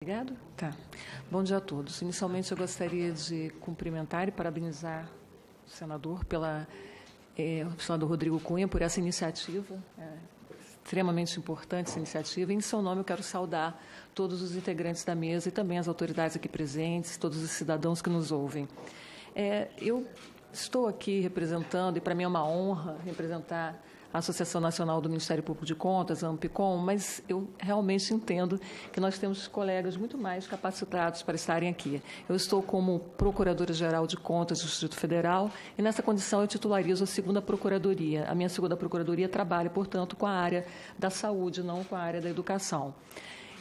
Obrigado. Tá. Bom dia a todos. Inicialmente, eu gostaria de cumprimentar e parabenizar o senador o senador Rodrigo Cunha por essa iniciativa, extremamente importante essa iniciativa. Em seu nome, eu quero saudar todos os integrantes da mesa e também as autoridades aqui presentes, todos os cidadãos que nos ouvem. Eu estou aqui representando, e para mim é uma honra representar a Associação Nacional do Ministério Público de Contas, a ANPICOM, mas eu realmente entendo que nós temos colegas muito mais capacitados para estarem aqui. Eu estou como Procuradora-Geral de Contas do Distrito Federal e, nessa condição, eu titularizo a segunda Procuradoria. A minha segunda Procuradoria trabalha, portanto, com a área da saúde, não com a área da educação.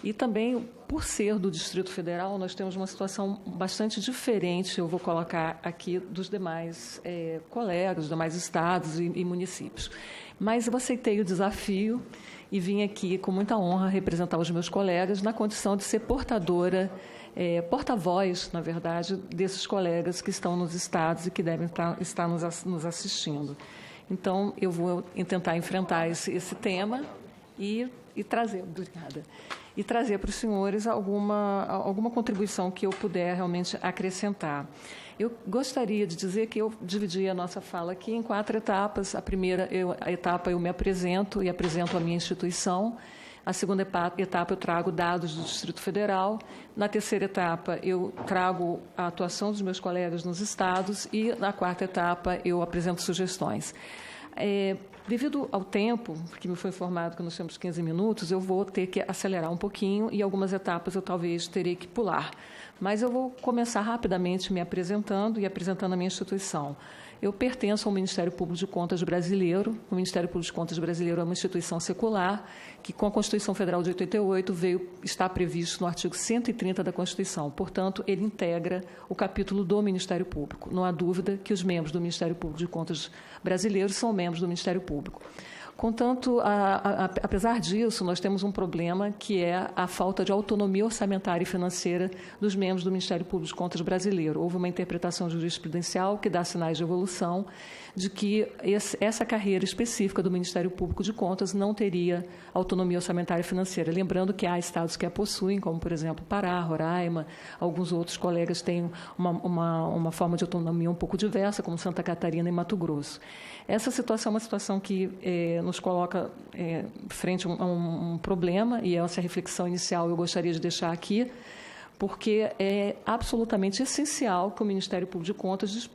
E também, por ser do Distrito Federal, nós temos uma situação bastante diferente, eu vou colocar aqui, dos demais colegas, dos demais estados e municípios. Mas eu aceitei o desafio e vim aqui com muita honra representar os meus colegas na condição de ser portadora, porta-voz, na verdade, desses colegas que estão nos estados e que devem estar nos assistindo. Então, eu vou tentar enfrentar esse tema e trazer, obrigada, e trazer para os senhores alguma contribuição que eu puder realmente acrescentar. Eu gostaria de dizer que eu dividi a nossa fala aqui em 4 etapas. A primeira etapa eu me apresento e apresento a minha instituição. A segunda etapa eu trago dados do Distrito Federal. Na terceira etapa eu trago a atuação dos meus colegas nos estados e na 4ª etapa eu apresento sugestões. Devido ao tempo, que me foi informado que nós temos 15 minutos, eu vou ter que acelerar um pouquinho e algumas etapas eu talvez terei que pular. Mas eu vou começar rapidamente me apresentando e apresentando a minha instituição. Eu pertenço ao Ministério Público de Contas brasileiro. O Ministério Público de Contas brasileiro é uma instituição secular que, com a Constituição Federal de 88, está previsto no artigo 130 da Constituição. Portanto, ele integra o capítulo do Ministério Público. Não há dúvida que os membros do Ministério Público de Contas brasileiro são membros do Ministério Público. Contanto, apesar disso, nós temos um problema que é a falta de autonomia orçamentária e financeira dos membros do Ministério Público de Contas brasileiro. Houve uma interpretação jurisprudencial que dá sinais de evolução de que essa carreira específica do Ministério Público de Contas não teria autonomia orçamentária e financeira. Lembrando que há estados que a possuem, como, por exemplo, Pará, Roraima, alguns outros colegas têm uma forma de autonomia um pouco diversa, como Santa Catarina e Mato Grosso. Essa situação é uma situação que nos coloca frente a um problema, e essa reflexão inicial eu gostaria de deixar aqui, porque é absolutamente essencial que o Ministério Público de Contas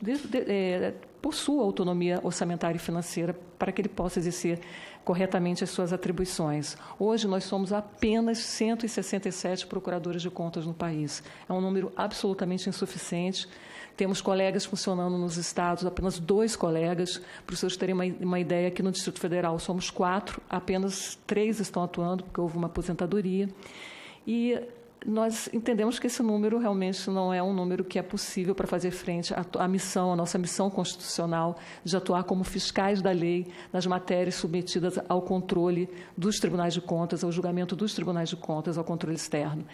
possua autonomia orçamentária e financeira para que ele possa exercer corretamente as suas atribuições. Hoje, nós somos apenas 167 procuradores de contas no país. É um número absolutamente insuficiente. Temos colegas funcionando nos estados, apenas 2 colegas. Para os senhores terem uma ideia, aqui no Distrito Federal somos 4, apenas 3 estão atuando, porque houve uma aposentadoria. E nós entendemos que esse número realmente não é um número que é possível para fazer frente à missão, a nossa missão constitucional de atuar como fiscais da lei nas matérias submetidas ao controle dos tribunais de contas, ao julgamento dos tribunais de contas, ao controle externo.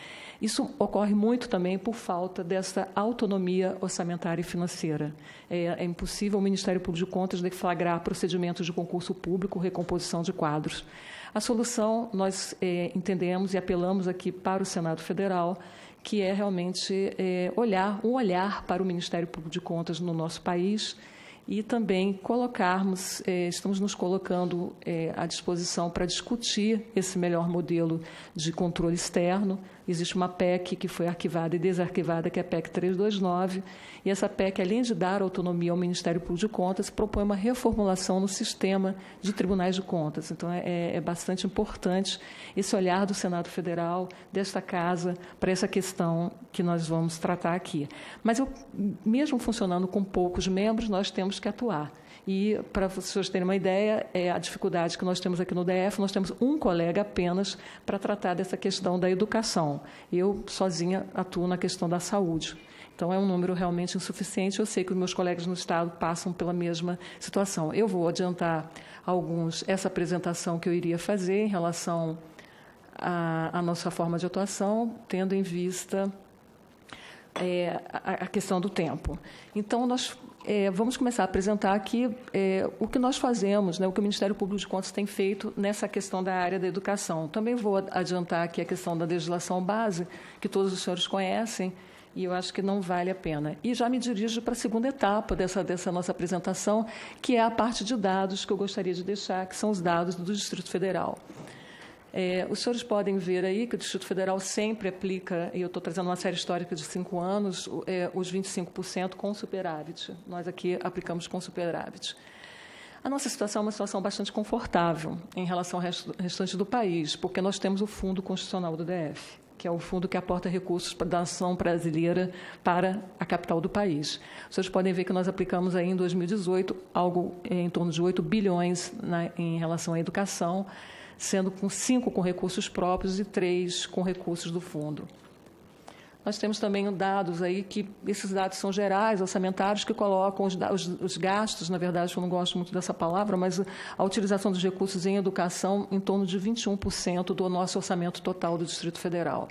Isso ocorre muito também por falta dessa autonomia orçamentária e financeira. É impossível o Ministério Público de Contas deflagrar procedimentos de concurso público, recomposição de quadros. A solução, nós entendemos e apelamos aqui para o Senado Federal, que é realmente um olhar para o Ministério Público de Contas no nosso país e também estamos nos colocando à disposição para discutir esse melhor modelo de controle externo. Existe uma PEC que foi arquivada e desarquivada, que é a PEC 329, e essa PEC, além de dar autonomia ao Ministério Público de Contas, propõe uma reformulação no sistema de tribunais de contas. Então, é bastante importante esse olhar do Senado Federal, desta Casa, para essa questão que nós vamos tratar aqui. Mas, mesmo funcionando com poucos membros, nós temos que atuar. E, para vocês terem uma ideia, a dificuldade que nós temos aqui no DF, nós temos um colega apenas para tratar dessa questão da educação. Eu, sozinha, atuo na questão da saúde. Então, é um número realmente insuficiente. Eu sei que os meus colegas no Estado passam pela mesma situação. Eu vou adiantar essa apresentação que eu iria fazer em relação à nossa forma de atuação, tendo em vista a questão do tempo. Então, nós vamos começar a apresentar aqui o que nós fazemos, né, o que o Ministério Público de Contas tem feito nessa questão da área da educação. Também vou adiantar aqui a questão da legislação base, que todos os senhores conhecem, e eu acho que não vale a pena. E já me dirijo para a segunda etapa dessa nossa apresentação, que é a parte de dados que eu gostaria de deixar, que são os dados do Distrito Federal. Os senhores podem ver aí que o Distrito Federal sempre aplica, e eu estou trazendo uma série histórica de 5 anos, os 25% com superávit. Nós aqui aplicamos com superávit. A nossa situação é uma situação bastante confortável em relação ao restante do país, porque nós temos o Fundo Constitucional do DF, que é o fundo que aporta recursos da nação brasileira para a capital do país. Vocês podem ver que nós aplicamos aí em 2018 algo em torno de 8 bilhões em relação à educação, sendo com 5 com recursos próprios e 3 com recursos do fundo. Nós temos também dados aí que esses dados são gerais, orçamentários, que colocam os gastos, na verdade, eu não gosto muito dessa palavra, mas a utilização dos recursos em educação em torno de 21% do nosso orçamento total do Distrito Federal.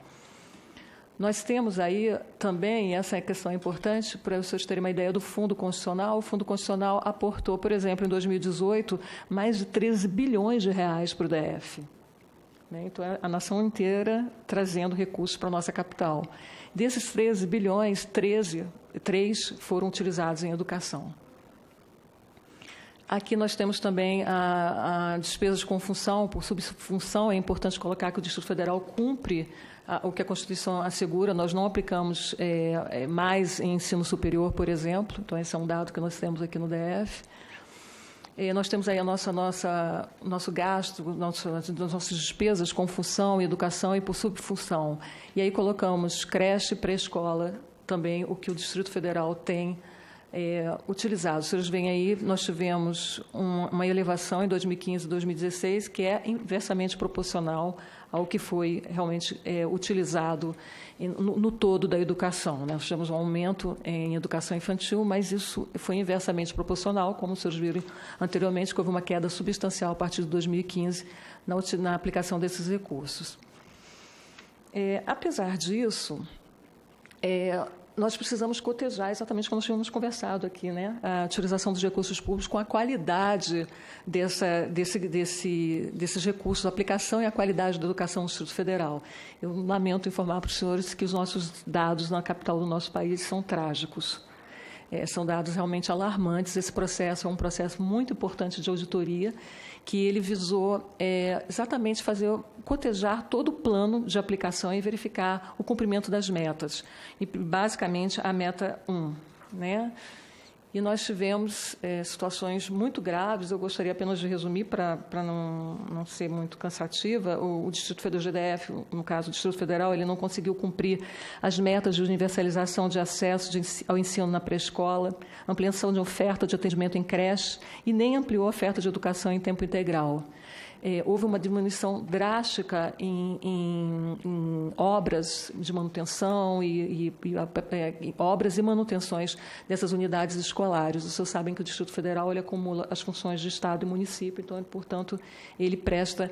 Nós temos aí também, essa é a questão importante, para vocês terem uma ideia do Fundo Constitucional. O Fundo Constitucional aportou, por exemplo, em 2018, mais de 13 bilhões de reais para o DF. Então, é a nação inteira trazendo recursos para a nossa capital. Desses 13 bilhões, 3 foram utilizados em educação. Aqui nós temos também a despesas com função, por subfunção. É importante colocar que o Distrito Federal cumpre o que a Constituição assegura. Nós não aplicamos mais em ensino superior, por exemplo. Então, esse é um dado que nós temos aqui no DF. Nós temos aí nosso gasto, nossas despesas com função, educação e por subfunção. E aí colocamos creche, pré-escola, também o que o Distrito Federal tem utilizado. Vocês veem aí, nós tivemos uma elevação em 2015 e 2016, que é inversamente proporcional ao que foi realmente utilizado no todo da educação. Nós tivemos um aumento em educação infantil, mas isso foi inversamente proporcional, como vocês viram anteriormente, que houve uma queda substancial a partir de 2015 na aplicação desses recursos. Apesar disso, nós precisamos cotejar exatamente como nós tínhamos conversado aqui, né? A utilização dos recursos públicos com a qualidade desses recursos, a aplicação e a qualidade da educação no Distrito Federal. Eu lamento informar para os senhores que os nossos dados na capital do nosso país são trágicos. São dados realmente alarmantes. Esse processo é um processo muito importante de auditoria, que ele visou exatamente cotejar todo o plano de aplicação e verificar o cumprimento das metas. E, basicamente, a meta 1. Né? E nós tivemos situações muito graves. Eu gostaria apenas de resumir, para não ser muito cansativa. O Distrito Federal, do GDF, no caso, o Distrito Federal, ele não conseguiu cumprir as metas de universalização de acesso ao ensino na pré-escola, ampliação de oferta de atendimento em creche e nem ampliou a oferta de educação em tempo integral. Houve uma diminuição drástica em obras de manutenção e obras e manutenções dessas unidades escolares. Vocês sabem que o Distrito Federal ele acumula as funções de Estado e município, então, portanto, ele presta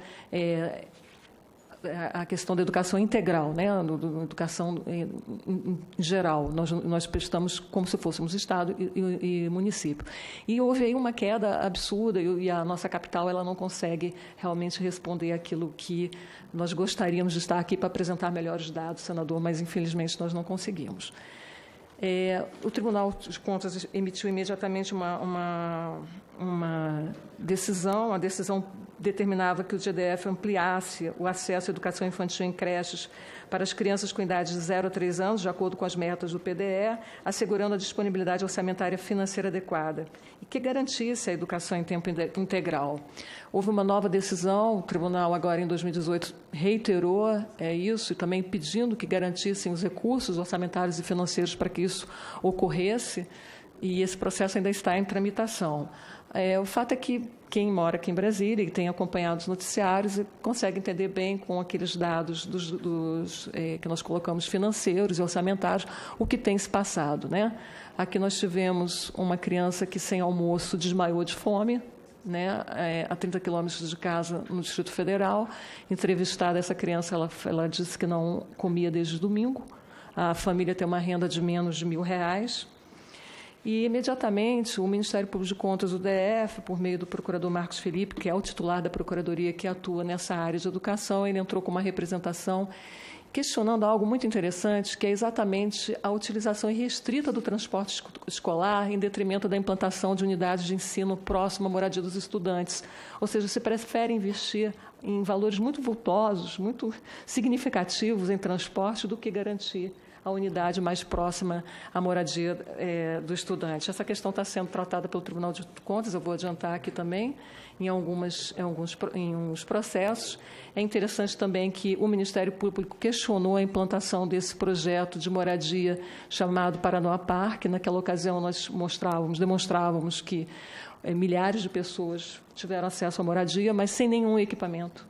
a questão da educação integral, né, da educação em geral. Nós prestamos como se fôssemos Estado e município. E houve aí uma queda absurda e a nossa capital ela não consegue realmente responder aquilo que nós gostaríamos de estar aqui para apresentar melhores dados, senador, mas, infelizmente, nós não conseguimos. O Tribunal de Contas emitiu imediatamente uma decisão. A decisão determinava que o GDF ampliasse o acesso à educação infantil em creches para as crianças com idade de 0 a 3 anos, de acordo com as metas do PDE, assegurando a disponibilidade orçamentária financeira adequada e que garantisse a educação em tempo integral. Houve uma nova decisão, o Tribunal agora em 2018 reiterou isso e também pedindo que garantissem os recursos orçamentários e financeiros para que isso ocorresse, e esse processo ainda está em tramitação. O fato é que quem mora aqui em Brasília e tem acompanhado os noticiários consegue entender bem com aqueles dados que nós colocamos financeiros e orçamentários o que tem se passado. Né? Aqui nós tivemos uma criança que sem almoço desmaiou de fome, né, a 30 quilômetros de casa no Distrito Federal. Entrevistada, essa criança ela disse que não comia desde domingo. a família ter uma renda de menos de R$1.000. E, imediatamente, o Ministério Público de Contas do DF, por meio do procurador Marcos Felipe, que é o titular da Procuradoria que atua nessa área de educação, ele entrou com uma representação questionando algo muito interessante, que é exatamente a utilização irrestrita do transporte escolar em detrimento da implantação de unidades de ensino próximo à moradia dos estudantes. Ou seja, se prefere investir em valores muito vultosos, muito significativos em transporte, do que garantir a unidade mais próxima à moradia do estudante. Essa questão está sendo tratada pelo Tribunal de Contas, eu vou adiantar aqui também, em alguns processos. É interessante também que o Ministério Público questionou a implantação desse projeto de moradia chamado Paranoá Parque. Naquela ocasião, nós demonstrávamos que milhares de pessoas tiveram acesso à moradia, mas sem nenhum equipamento,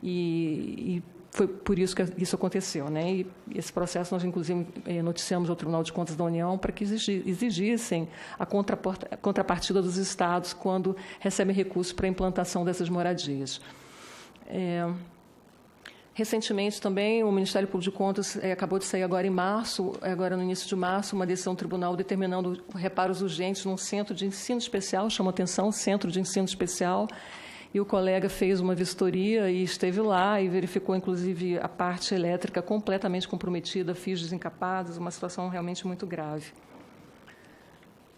e foi por isso que isso aconteceu, né? E esse processo nós, inclusive, noticiamos ao Tribunal de Contas da União para que exigissem a contrapartida dos estados quando recebem recursos para a implantação dessas moradias. Recentemente, também, o Ministério Público de Contas acabou de sair agora em março, agora no início de março, uma decisão do tribunal determinando reparos urgentes num centro de ensino especial, chama atenção, Centro de Ensino Especial, e o colega fez uma vistoria e esteve lá e verificou, inclusive, a parte elétrica completamente comprometida, fios desencapados, uma situação realmente muito grave.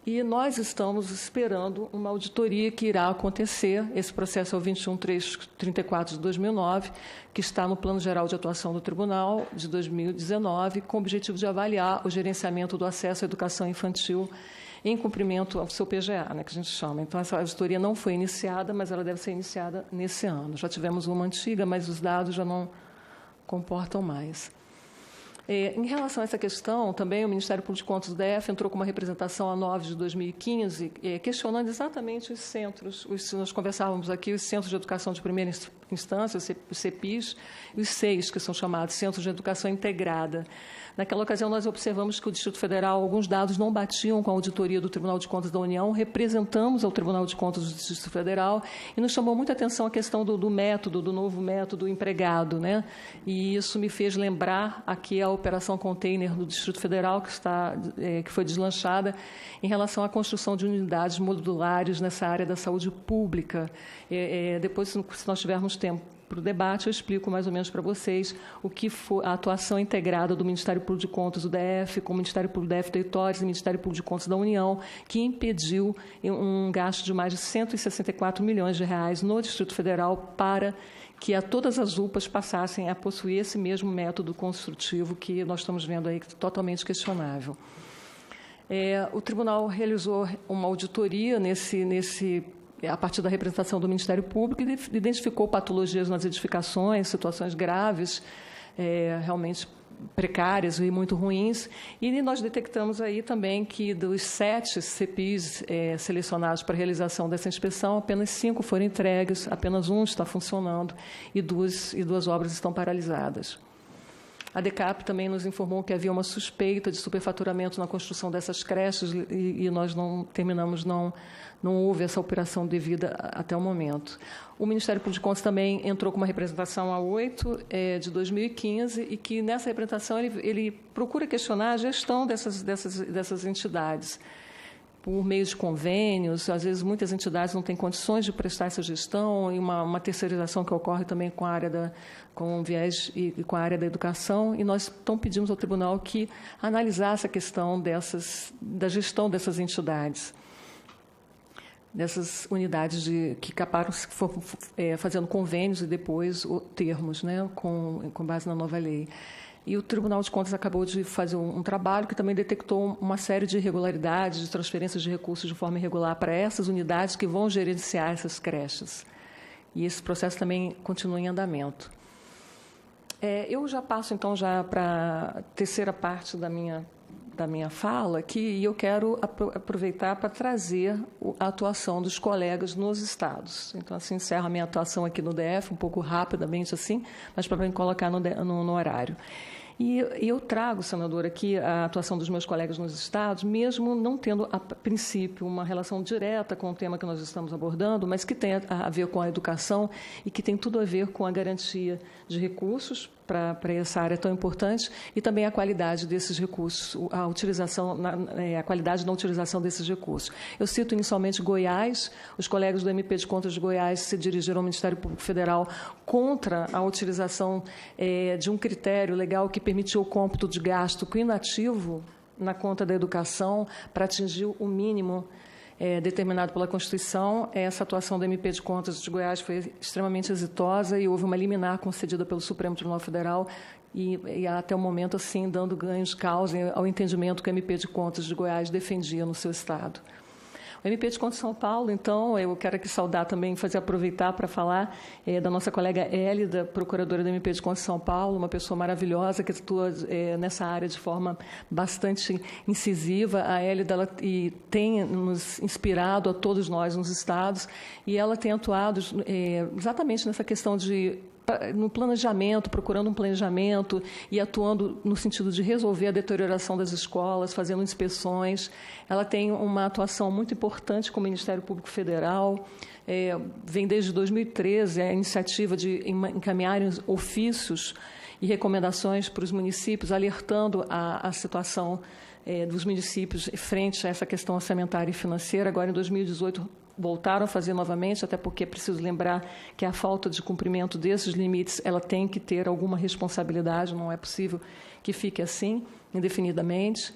E nós estamos esperando uma auditoria que irá acontecer. Esse processo é o 21334 de 2009, que está no Plano Geral de Atuação do Tribunal de 2019, com o objetivo de avaliar o gerenciamento do acesso à educação infantil em cumprimento ao seu PGA, né, que a gente chama. Então, essa auditoria não foi iniciada, mas ela deve ser iniciada nesse ano. Já tivemos uma antiga, mas os dados já não comportam mais. Em relação a essa questão, também o Ministério Público de Contas do DF entrou com uma representação a 9 de 2015, questionando exatamente os centros. Nós conversávamos aqui, os Centros de Educação de Primeira Instância, os CEPIs, e os CEIs, que são chamados Centros de Educação Integrada. Naquela ocasião, nós observamos que o Distrito Federal, alguns dados não batiam com a auditoria do Tribunal de Contas da União, representamos ao Tribunal de Contas do Distrito Federal e nos chamou muita atenção a questão do método, do novo método empregado, né? E isso me fez lembrar aqui a Operação Container do Distrito Federal, que foi deslanchada em relação à construção de unidades modulares nessa área da saúde pública. Depois, se nós tivermos tempo para o debate, eu explico mais ou menos para vocês o que foi a atuação integrada do Ministério Público de Contas do DF, com o Ministério Público do DF Territórios e o Ministério Público de Contas da União, que impediu um gasto de mais de R$164 milhões no Distrito Federal para que todas as UPAs passassem a possuir esse mesmo método construtivo que nós estamos vendo aí totalmente questionável. O tribunal realizou uma auditoria a partir da representação do Ministério Público, e identificou patologias nas edificações, situações graves, realmente precárias e muito ruins, e nós detectamos aí também que dos 7 CEPIs selecionados para a realização dessa inspeção, apenas 5 foram entregues, apenas 1 está funcionando e duas obras estão paralisadas. A DECAP também nos informou que havia uma suspeita de superfaturamento na construção dessas creches e nós não houve essa operação devida até o momento. O Ministério Público de Contas também entrou com uma representação a 8 de 2015 e que nessa representação ele procura questionar a gestão dessas entidades por meio de convênios. Às vezes, muitas entidades não têm condições de prestar essa gestão, e uma terceirização que ocorre também com o viés e com a área da educação, e nós então pedimos ao tribunal que analisasse a questão da gestão dessas entidades, dessas unidades que acabaram fazendo convênios e depois termos, né, com base na nova lei. E o Tribunal de Contas acabou de fazer um trabalho que também detectou uma série de irregularidades, de transferências de recursos de forma irregular para essas unidades que vão gerenciar essas creches. E esse processo também continua em andamento. Eu já passo, então, já para a terceira parte da minha fala, e eu quero aproveitar para trazer a atuação dos colegas nos estados. Então, assim, encerro a minha atuação aqui no DF, um pouco rapidamente, assim, mas para me colocar no horário. E eu trago, senadora, aqui a atuação dos meus colegas nos estados, mesmo não tendo, a princípio, uma relação direta com o tema que nós estamos abordando, mas que tem a ver com a educação e que tem tudo a ver com a garantia de recursos para essa área tão importante, e também a qualidade desses recursos, a utilização, a qualidade na utilização desses recursos. Eu cito inicialmente Goiás. Os colegas do MP de Contas de Goiás se dirigiram ao Ministério Público Federal contra a utilização de um critério legal que permitiu o cômputo de gasto inativo na conta da educação para atingir o mínimo determinado pela Constituição. Essa atuação do MP de Contas de Goiás foi extremamente exitosa e houve uma liminar concedida pelo Supremo Tribunal Federal e até o momento, assim, dando ganhos de causa ao entendimento que o MP de Contas de Goiás defendia no seu Estado. O MP de Contas de São Paulo, então, eu quero aqui saudar também, aproveitar para falar da nossa colega Hélida, procuradora do MP de Contas de São Paulo, uma pessoa maravilhosa que atua nessa área de forma bastante incisiva. A Hélida tem nos inspirado a todos nós nos estados, e ela tem atuado exatamente nessa questão no planejamento, procurando um planejamento e atuando no sentido de resolver a deterioração das escolas, fazendo inspeções. Ela tem uma atuação muito importante com o Ministério Público Federal. Vem desde 2013 a iniciativa de encaminharem ofícios e recomendações para os municípios, alertando a situação dos municípios frente a essa questão orçamentária e financeira. Agora, em 2018, voltaram a fazer novamente, até porque é preciso lembrar que a falta de cumprimento desses limites, ela tem que ter alguma responsabilidade, não é possível que fique assim, indefinidamente.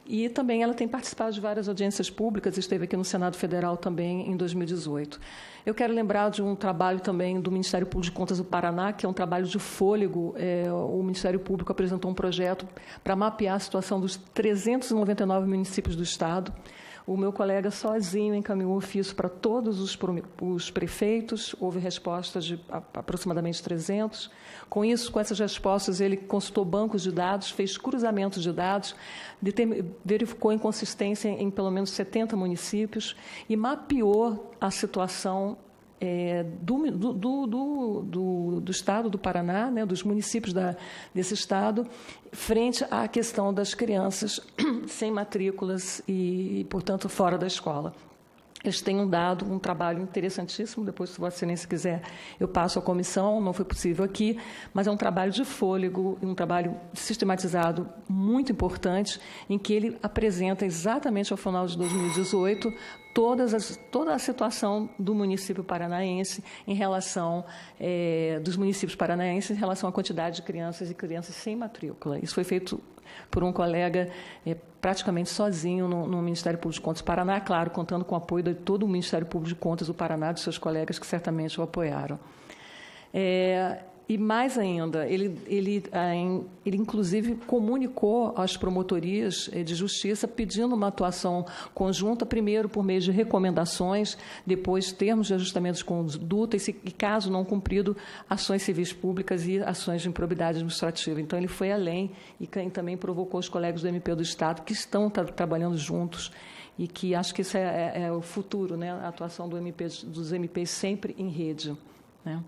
E também ela tem participado de várias audiências públicas, esteve aqui no Senado Federal também em 2018. Eu quero lembrar de um trabalho também do Ministério Público de Contas do Paraná, que é um trabalho de fôlego. O Ministério Público apresentou um projeto para mapear a situação dos 399 municípios do Estado. O meu colega sozinho encaminhou ofício para todos os prefeitos, houve respostas de aproximadamente 300. Com essas respostas, ele consultou bancos de dados, fez cruzamentos de dados, verificou inconsistência em pelo menos 70 municípios e mapeou a situação do Estado do Paraná, né, dos municípios desse Estado, frente à questão das crianças sem matrículas e, portanto, fora da escola. Eles têm dado um trabalho interessantíssimo. Depois, se Vossa Excelência quiser, eu passo à comissão. Não foi possível aqui, mas é um trabalho de fôlego, um trabalho sistematizado muito importante, em que ele apresenta exatamente ao final de 2018 toda a situação do município paranaense em relação dos municípios paranaenses em relação à quantidade de crianças e crianças sem matrícula. Isso foi feito por um colega praticamente sozinho no Ministério Público de Contas do Paraná, claro, contando com o apoio de todo o Ministério Público de Contas do Paraná, de seus colegas que certamente o apoiaram. E mais ainda, ele inclusive comunicou às promotorias de justiça pedindo uma atuação conjunta, primeiro por meio de recomendações, depois termos de ajustamento de conduta e, caso não cumprido, ações civis públicas e ações de improbidade administrativa. Então, ele foi além e também provocou os colegas do MP do Estado, que estão trabalhando juntos, e que acho que isso é o futuro, né? A atuação dos MPs sempre em rede, né?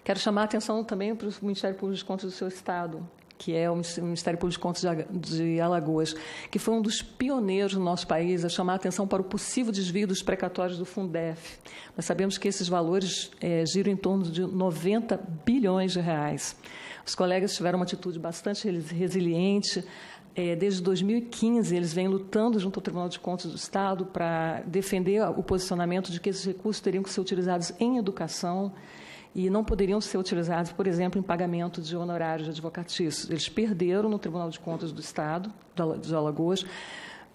Quero chamar a atenção também para o Ministério Público de Contas do seu Estado, que é o Ministério Público de Contas de Alagoas, que foi um dos pioneiros no nosso país a chamar a atenção para o possível desvio dos precatórios do Fundef. Nós sabemos que esses valores giram em torno de 90 bilhões de reais. Os colegas tiveram uma atitude bastante resiliente. Desde 2015, eles vêm lutando junto ao Tribunal de Contas do Estado para defender o posicionamento de que esses recursos teriam que ser utilizados em educação e não poderiam ser utilizados, por exemplo, em pagamento de honorários advocatícios. Eles perderam no Tribunal de Contas do Estado, de Alagoas,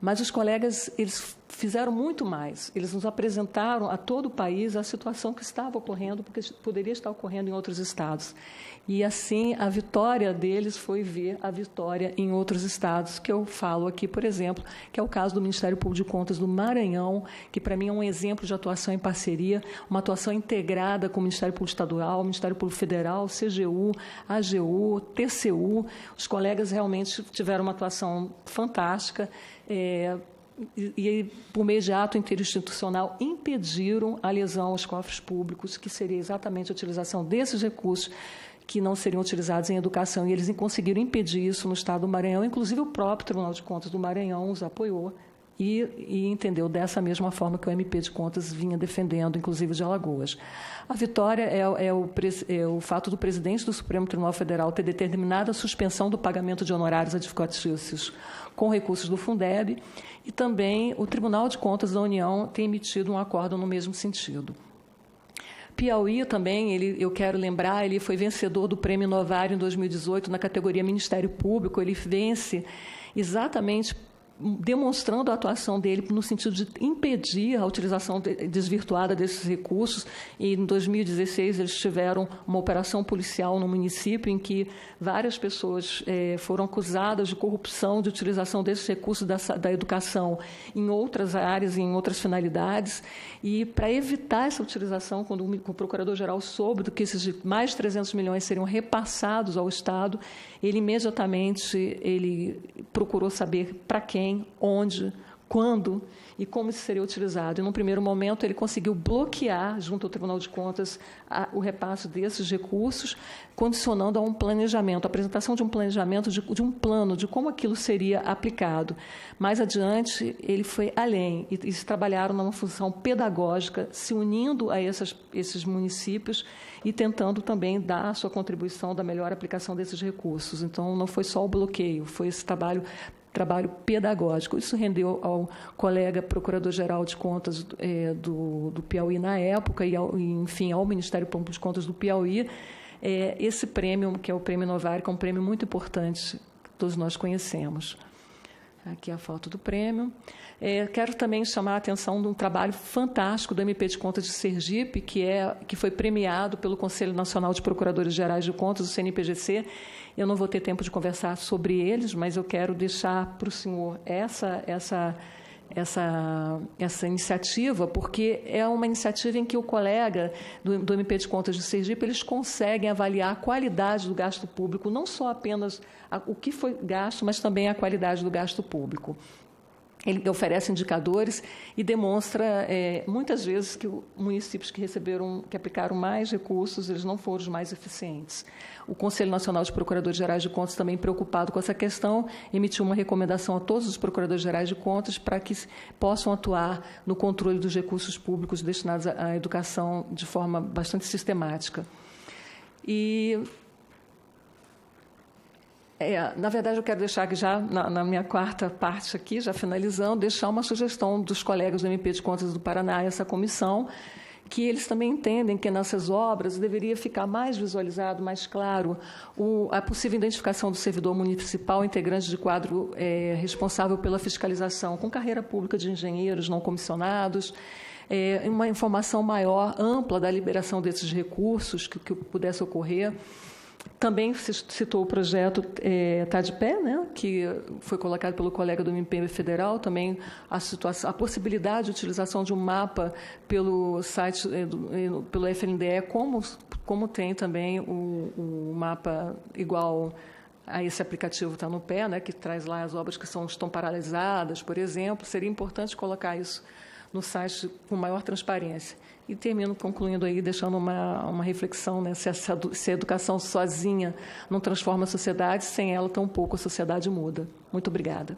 mas os colegas eles fizeram muito mais. Eles nos apresentaram a todo o país a situação que estava ocorrendo, porque poderia estar ocorrendo em outros estados. E, assim, a vitória deles foi ver a vitória em outros estados, que eu falo aqui, por exemplo, que é o caso do Ministério Público de Contas do Maranhão, que, para mim, é um exemplo de atuação em parceria, uma atuação integrada com o Ministério Público Estadual, o Ministério Público Federal, CGU, AGU, TCU. Os colegas realmente tiveram uma atuação fantástica, e, por meio de ato interinstitucional, impediram a lesão aos cofres públicos, que seria exatamente a utilização desses recursos que não seriam utilizados em educação, e eles conseguiram impedir isso no Estado do Maranhão. Inclusive, o próprio Tribunal de Contas do Maranhão os apoiou e entendeu dessa mesma forma que o MP de Contas vinha defendendo, inclusive de Alagoas. A vitória é o fato do presidente do Supremo Tribunal Federal ter determinado a suspensão do pagamento de honorários advocatícios com recursos do Fundeb, e também o Tribunal de Contas da União tem emitido um acórdão no mesmo sentido. Piauí também, eu quero lembrar, ele foi vencedor do Prêmio Novário em 2018 na categoria Ministério Público. Ele vence exatamente demonstrando a atuação dele no sentido de impedir a utilização desvirtuada desses recursos. E, em 2016, eles tiveram uma operação policial no município em que várias pessoas foram acusadas de corrupção, de utilização desses recursos da educação em outras áreas, em outras finalidades. E, para evitar essa utilização, quando o Procurador-Geral soube do que esses mais de 300 milhões seriam repassados ao Estado, ele imediatamente procurou saber para quem, onde, quando e como isso seria utilizado. E, num primeiro momento, ele conseguiu bloquear, junto ao Tribunal de Contas, o repasse desses recursos, condicionando a um planejamento, a apresentação de um planejamento, de um plano, de como aquilo seria aplicado. Mais adiante, ele foi além, e trabalharam numa função pedagógica, se unindo a esses municípios e tentando também dar a sua contribuição da melhor aplicação desses recursos. Então, não foi só o bloqueio, foi esse trabalho pedagógico. Isso rendeu ao colega Procurador-Geral de Contas do Piauí na época enfim, ao Ministério Público de Contas do Piauí, esse prêmio, que é o Prêmio Novário, que é um prêmio muito importante, que todos nós conhecemos. Aqui a foto do prêmio. Quero também chamar a atenção de um trabalho fantástico do MP de Contas de Sergipe, que foi premiado pelo Conselho Nacional de Procuradores Gerais de Contas, o CNPGC. Eu não vou ter tempo de conversar sobre eles, mas eu quero deixar para o senhor essa iniciativa, porque é uma iniciativa em que o colega do MP de Contas de Sergipe, eles conseguem avaliar a qualidade do gasto público, não só apenas o que foi gasto, mas também a qualidade do gasto público. Ele oferece indicadores e demonstra, muitas vezes, que municípios que aplicaram mais recursos, eles não foram os mais eficientes. O Conselho Nacional de Procuradores Gerais de Contas, também preocupado com essa questão, emitiu uma recomendação a todos os Procuradores Gerais de Contas para que possam atuar no controle dos recursos públicos destinados à educação de forma bastante sistemática. Na verdade, eu quero deixar aqui já, na minha quarta parte aqui, já finalizando, deixar uma sugestão dos colegas do MP de Contas do Paraná, essa comissão, que eles também entendem que nessas obras deveria ficar mais visualizado, mais claro, a possível identificação do servidor municipal integrante de quadro responsável pela fiscalização, com carreira pública de engenheiros não comissionados, uma informação maior, ampla da liberação desses recursos que pudesse ocorrer. Também se citou o projeto Tá de Pé, né, que foi colocado pelo colega do MP Federal, também a possibilidade de utilização de um mapa pelo site, pelo FNDE, como tem também o mapa igual a esse aplicativo Tá no Pé, né, que traz lá as obras que estão paralisadas, por exemplo. Seria importante colocar isso no site com maior transparência. E termino concluindo aí, deixando uma reflexão, né? Se a educação sozinha não transforma a sociedade, sem ela, tampouco a sociedade muda. Muito obrigada.